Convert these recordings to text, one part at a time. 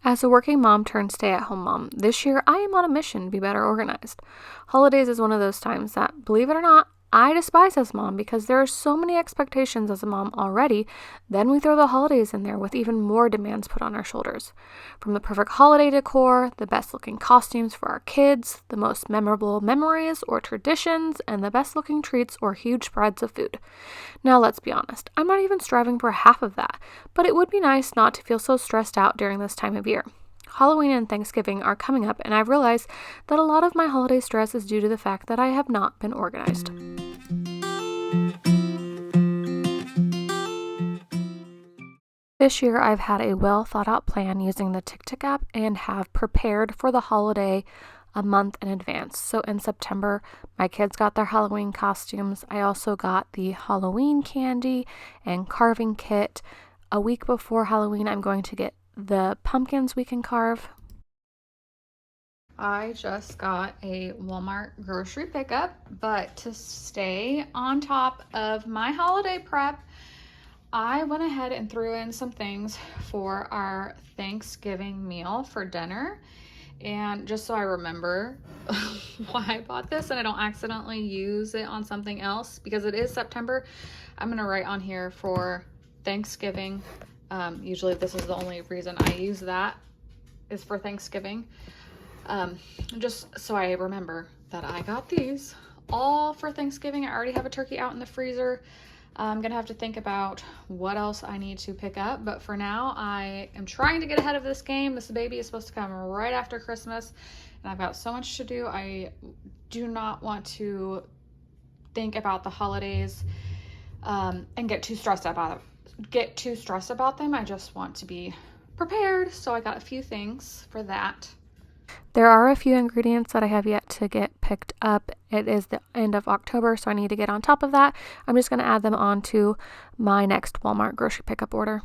As a working mom turned stay-at-home mom, this year I am on a mission to be better organized. Holidays is one of those times that, believe it or not, I despise as mom because there are so many expectations as a mom already. Then we throw the holidays in there with even more demands put on our shoulders. From the perfect holiday decor, the best looking costumes for our kids, the most memorable memories or traditions, and the best looking treats or huge spreads of food. Now let's be honest, I'm not even striving for half of that, but it would be nice not to feel so stressed out during this time of year. Halloween and Thanksgiving are coming up, and I've realized that a lot of my holiday stress is due to the fact that I have not been organized. This year, I've had a well thought out plan using the Ticktick app and have prepared for the holiday a month in advance. So in September, my kids got their Halloween costumes. I also got the Halloween candy and carving kit. A week before Halloween, I'm going to get the pumpkins we can carve. I just got a Walmart grocery pickup, but to stay on top of my holiday prep, I went ahead and threw in some things for our Thanksgiving meal for dinner. And just so I remember why I bought this and I don't accidentally use it on something else, because it is September, I'm going to write on here for Thanksgiving. Usually this is the only reason I use that is for Thanksgiving. Just so I remember that I got these all for Thanksgiving. I already have a turkey out in the freezer. I'm gonna have to think about what else I need to pick up, but for now I am trying to get ahead of this game. This baby is supposed to come right after Christmas and I've got so much to do. I do not want to think about the holidays and get too stressed about them. I just want to be prepared, so I got a few things for that. There are a few ingredients that I have yet to get picked up. It is the end of October, so I need to get on top of that. I'm just going to add them on to my next Walmart grocery pickup order.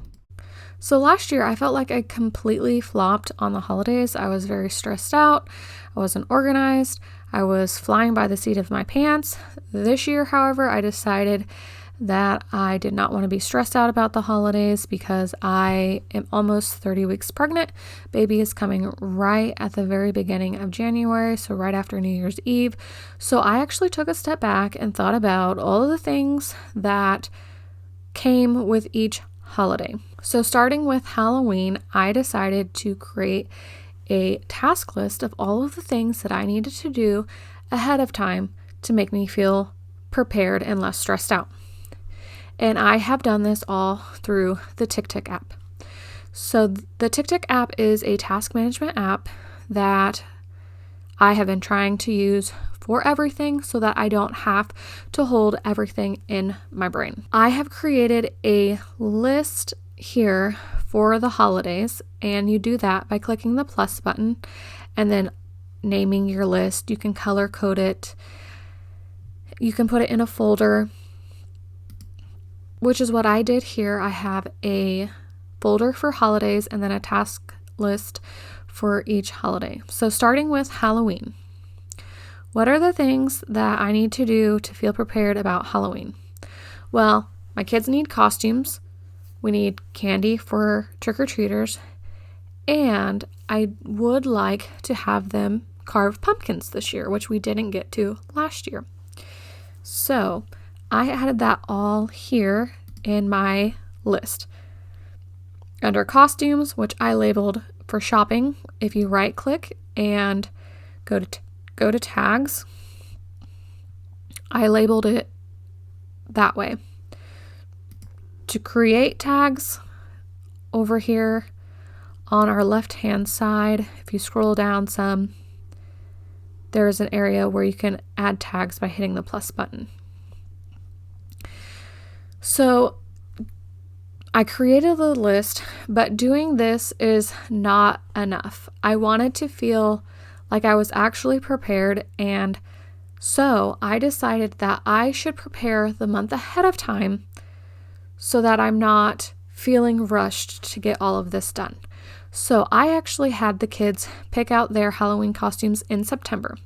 So last year, I felt like I completely flopped on the holidays. I was very stressed out. I wasn't organized. I was flying by the seat of my pants. This year, however, I decided that I did not want to be stressed out about the holidays because I am almost 30 weeks pregnant. Baby is coming right at the very beginning of January, so right after New Year's Eve. So I actually took a step back and thought about all of the things that came with each holiday. So starting with Halloween, I decided to create a task list of all of the things that I needed to do ahead of time to make me feel prepared and less stressed out. And I have done this all through the Ticktick app. So the Ticktick app is a task management app that I have been trying to use for everything so that I don't have to hold everything in my brain. I have created a list here for the holidays, and you do that by clicking the plus button and then naming your list. You can color code it. You can put it in a folder, which is what I did here. I have a folder for holidays and then a task list for each holiday. So starting with Halloween, what are the things that I need to do to feel prepared about Halloween? Well, my kids need costumes. We need candy for trick-or-treaters. And I would like to have them carve pumpkins this year, which we didn't get to last year. So I added that all here in my list. Under costumes, which I labeled for shopping, if you right click and go to tags, I labeled it that way. To create tags, over here on our left hand side, if you scroll down some, there's an area where you can add tags by hitting the plus button. So I created the list, but doing this is not enough. I wanted to feel like I was actually prepared, and so I decided that I should prepare the month ahead of time so that I'm not feeling rushed to get all of this done. So I actually had the kids pick out their Halloween costumes in September.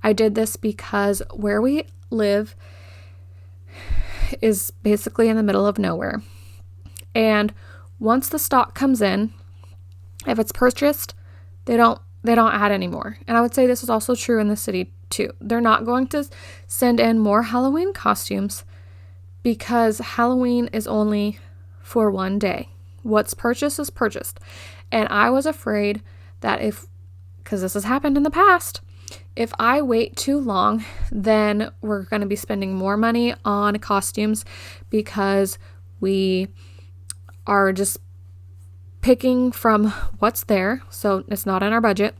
I did this because where we live is basically in the middle of nowhere. And once the stock comes in, If it's purchased, they don't add anymore. And I would say this is also true in the city too. They're not going to send in more Halloween costumes because Halloween is only for one day. What's purchased is purchased. And I was afraid that because this has happened in the past, if I wait too long, then we're going to be spending more money on costumes because we are just picking from what's there, so it's not in our budget,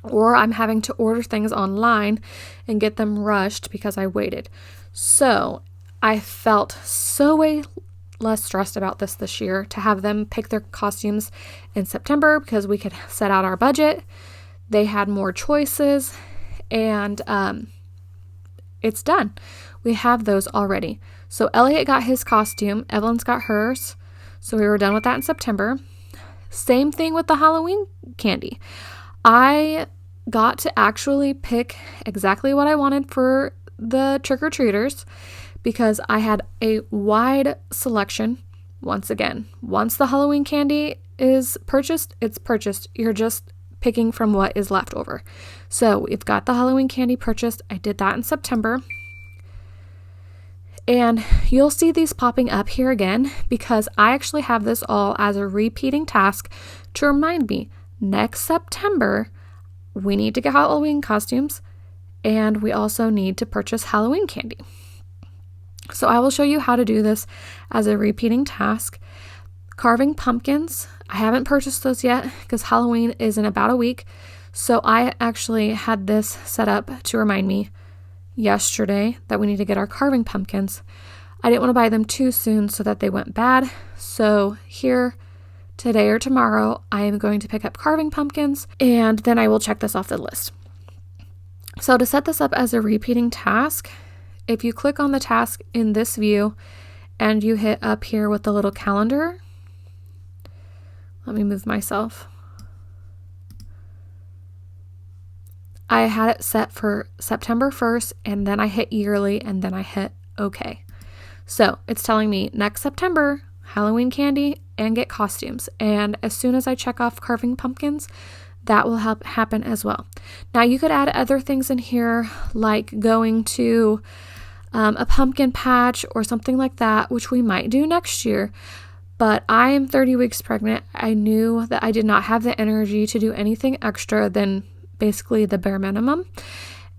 or I'm having to order things online and get them rushed because I waited. So I felt so way less stressed about this year to have them pick their costumes in September because we could set out our budget. They had more choices, and it's done. We have those already. So Elliot got his costume, Evelyn's got hers, so we were done with that in September. Same thing with the Halloween candy. I got to actually pick exactly what I wanted for the trick-or-treaters because I had a wide selection. Once again, once the Halloween candy is purchased, it's purchased. You're just picking from what is left over. So we've got the Halloween candy purchased. I did that in September. And you'll see these popping up here again because I actually have this all as a repeating task to remind me next September we need to get Halloween costumes and we also need to purchase Halloween candy. So I will show you how to do this as a repeating task. Carving pumpkins, I haven't purchased those yet because Halloween is in about a week. So I actually had this set up to remind me yesterday that we need to get our carving pumpkins. I didn't want to buy them too soon so that they went bad. So here today or tomorrow, I am going to pick up carving pumpkins and then I will check this off the list. So to set this up as a repeating task, if you click on the task in this view and you hit up here with the little calendar, let me move myself. I had it set for September 1st and then I hit yearly and then I hit OK. So it's telling me next September, Halloween candy and get costumes. And as soon as I check off carving pumpkins, that will help happen as well. Now you could add other things in here like going to a pumpkin patch or something like that, which we might do next year. But I am 30 weeks pregnant. I knew that I did not have the energy to do anything extra than basically the bare minimum.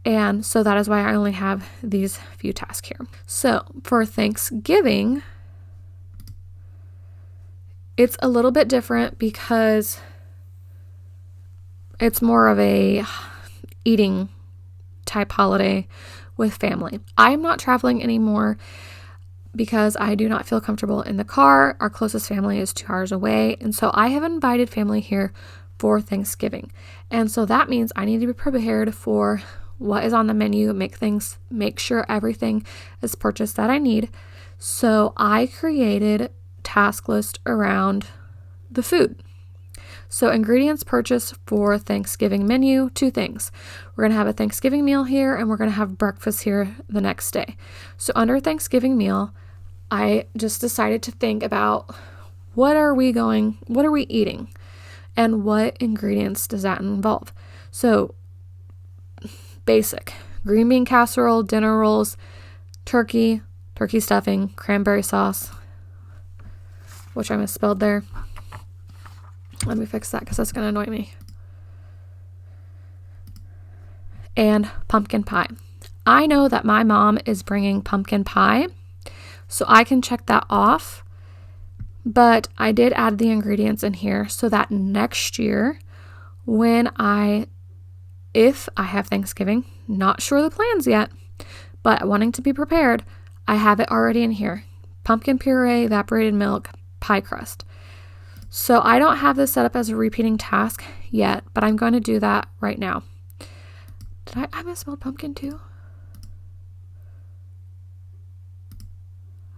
And so that is why I only have these few tasks here. So for Thanksgiving, it's a little bit different because it's more of a eating type holiday with family. I'm not traveling anymore because I do not feel comfortable in the car. Our closest family is 2 hours away. And so I have invited family here for Thanksgiving. And so that means I need to be prepared for what is on the menu, make sure everything is purchased that I need. So I created task list around the food. So ingredients purchased for Thanksgiving menu, 2 things. We're going to have a Thanksgiving meal here and we're going to have breakfast here the next day. So under Thanksgiving meal, I just decided to think about what are we eating? And what ingredients does that involve? So basic, green bean casserole, dinner rolls, turkey stuffing, cranberry sauce, which I misspelled there. Let me fix that because that's going to annoy me. And pumpkin pie. I know that my mom is bringing pumpkin pie, so I can check that off. But I did add the ingredients in here so that next year if I have Thanksgiving, not sure the plans yet, but wanting to be prepared, I have it already in here. Pumpkin puree, evaporated milk, pie crust. So I don't have this set up as a repeating task yet, but I'm going to do that right now. Did I misspelled pumpkin too?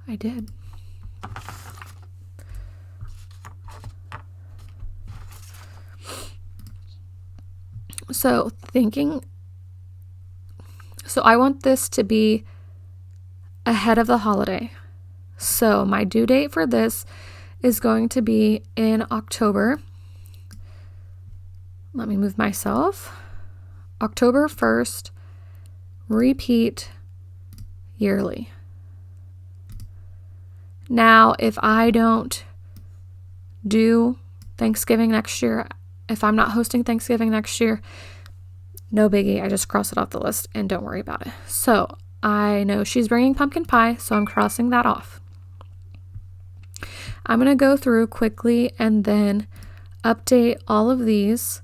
I did. So I want this to be ahead of the holiday. So my due date for this is going to be in October. let me move myself. October 1st, repeat yearly. Now, if I don't do Thanksgiving next year, if I'm not hosting Thanksgiving next year, no biggie. I just cross it off the list and don't worry about it. So I know she's bringing pumpkin pie, so I'm crossing that off. I'm going to go through quickly and then update all of these.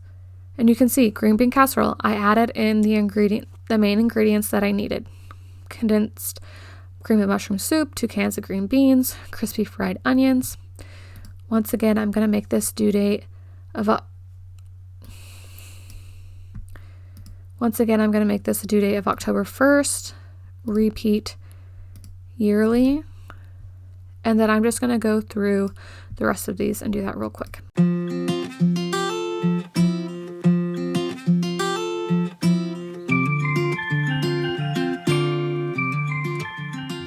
And you can see green bean casserole. I added in the main ingredients that I needed. Condensed cream of mushroom soup, 2 cans of green beans, crispy fried onions. Once again, I'm going to make this due date of October 1st, repeat yearly. And then I'm just going to go through the rest of these and do that real quick.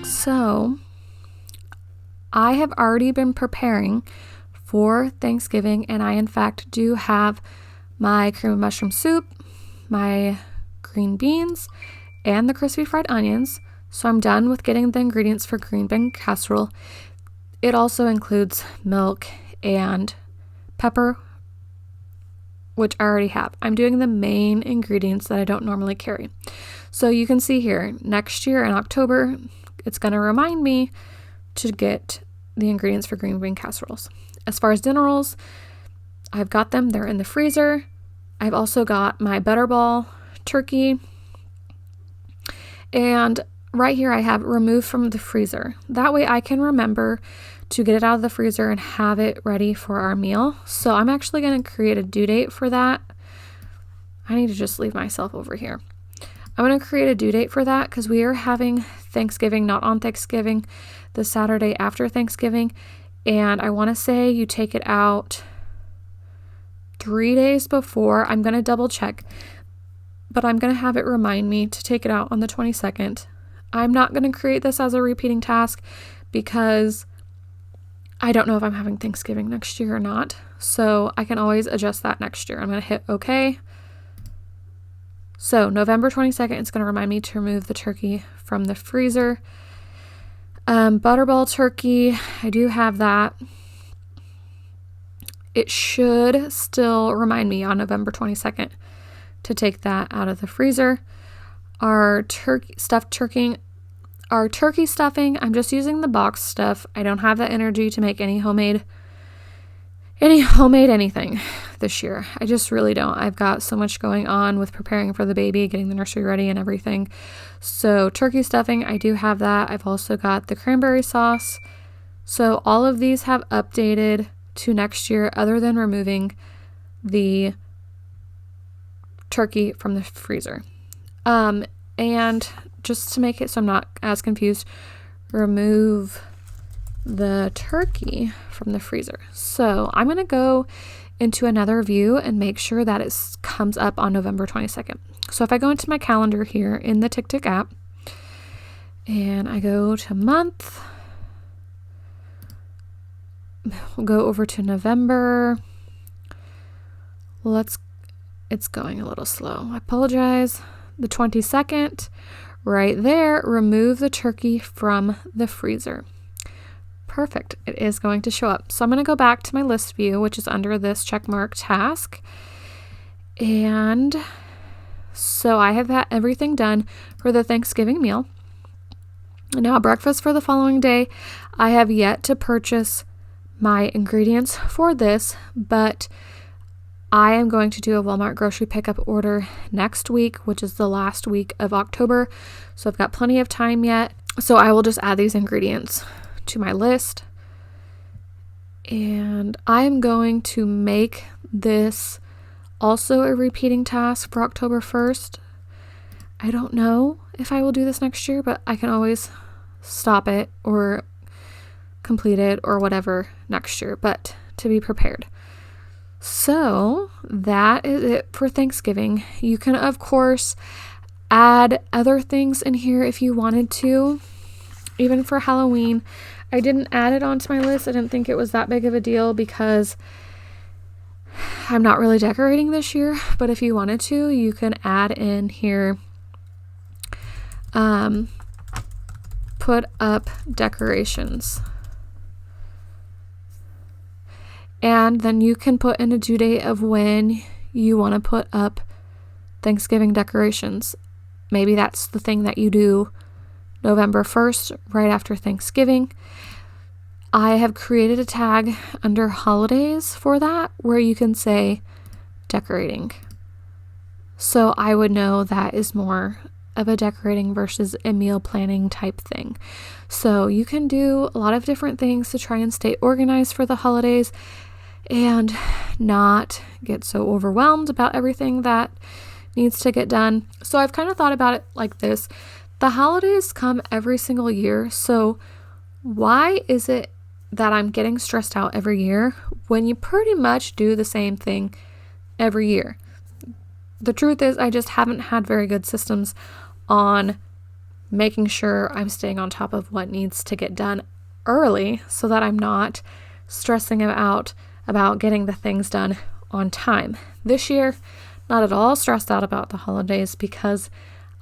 So I have already been preparing for Thanksgiving, and I in fact do have my cream of mushroom soup, my green beans, and the crispy fried onions. So I'm done with getting the ingredients for green bean casserole. It also includes milk and pepper, which I already have. I'm doing the main ingredients that I don't normally carry. So you can see here, next year in October, it's going to remind me to get the ingredients for green bean casseroles. As far as dinner rolls, I've got them. They're in the freezer. I've also got my butterball turkey. And right here I have removed from the freezer. That way I can remember to get it out of the freezer and have it ready for our meal. So I'm actually going to create a due date for that. I need to just leave myself over here. I'm going to create a due date for that because we are having Thanksgiving, not on Thanksgiving, the Saturday after Thanksgiving. And I want to say you take it out 3 days before. I'm going to double check, but I'm going to have it remind me to take it out on the 22nd. I'm not going to create this as a repeating task because I don't know if I'm having Thanksgiving next year or not. So I can always adjust that next year. I'm going to hit OK. So November 22nd, it's going to remind me to remove the turkey from the freezer. Butterball turkey, I do have that. It should still remind me on November 22nd to take that out of the freezer. Our turkey stuffing, I'm just using the box stuff. I don't have the energy to make any homemade anything this year. I just really don't. I've got so much going on with preparing for the baby, getting the nursery ready and everything. So turkey stuffing, I do have that. I've also got the cranberry sauce. So all of these have updated to next year other than removing the turkey from the freezer. And just to make it so I'm not as confused, remove the turkey from the freezer. So I'm going to go into another view and make sure that it comes up on November 22nd. So if I go into my calendar here in the Ticktick app and I go to month, we'll go over to November. It's going a little slow. I apologize. The 22nd, right there, remove the turkey from the freezer. Perfect. It is going to show up. So I'm going to go back to my list view, which is under this checkmark task. And so I have had everything done for the Thanksgiving meal. Now, breakfast for the following day, I have yet to purchase my ingredients for this, but I am going to do a Walmart grocery pickup order next week, which is the last week of October. So I've got plenty of time yet. So I will just add these ingredients to my list. And I'm going to make this also a repeating task for October 1st. I don't know if I will do this next year, but I can always stop it or complete it or whatever next year, but to be prepared. So that is it for Thanksgiving. You can, of course, add other things in here if you wanted to. Even for Halloween, I didn't add it onto my list. I didn't think it was that big of a deal because I'm not really decorating this year, but if you wanted to, you can add in here, put up decorations. And then you can put in a due date of when you want to put up Thanksgiving decorations. Maybe that's the thing that you do November 1st, right after Thanksgiving. I have created a tag under holidays for that where you can say decorating. So I would know that is more of a decorating versus a meal planning type thing. So you can do a lot of different things to try and stay organized for the holidays and not get so overwhelmed about everything that needs to get done. So I've kind of thought about it like this. The holidays come every single year. So why is it that I'm getting stressed out every year when you pretty much do the same thing every year? The truth is, I just haven't had very good systems on making sure I'm staying on top of what needs to get done early so that I'm not stressing out about getting the things done on time. This year, not at all stressed out about the holidays because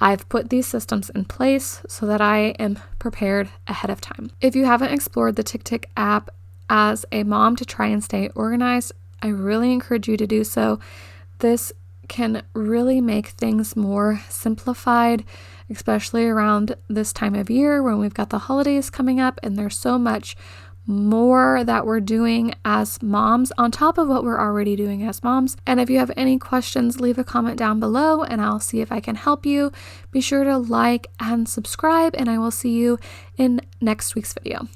I've put these systems in place so that I am prepared ahead of time. If you haven't explored the Ticktick app as a mom to try and stay organized, I really encourage you to do so. This can really make things more simplified, especially around this time of year when we've got the holidays coming up and there's so much more that we're doing as moms on top of what we're already doing as moms. And if you have any questions, leave a comment down below and I'll see if I can help you. Be sure to like and subscribe, and I will see you in next week's video.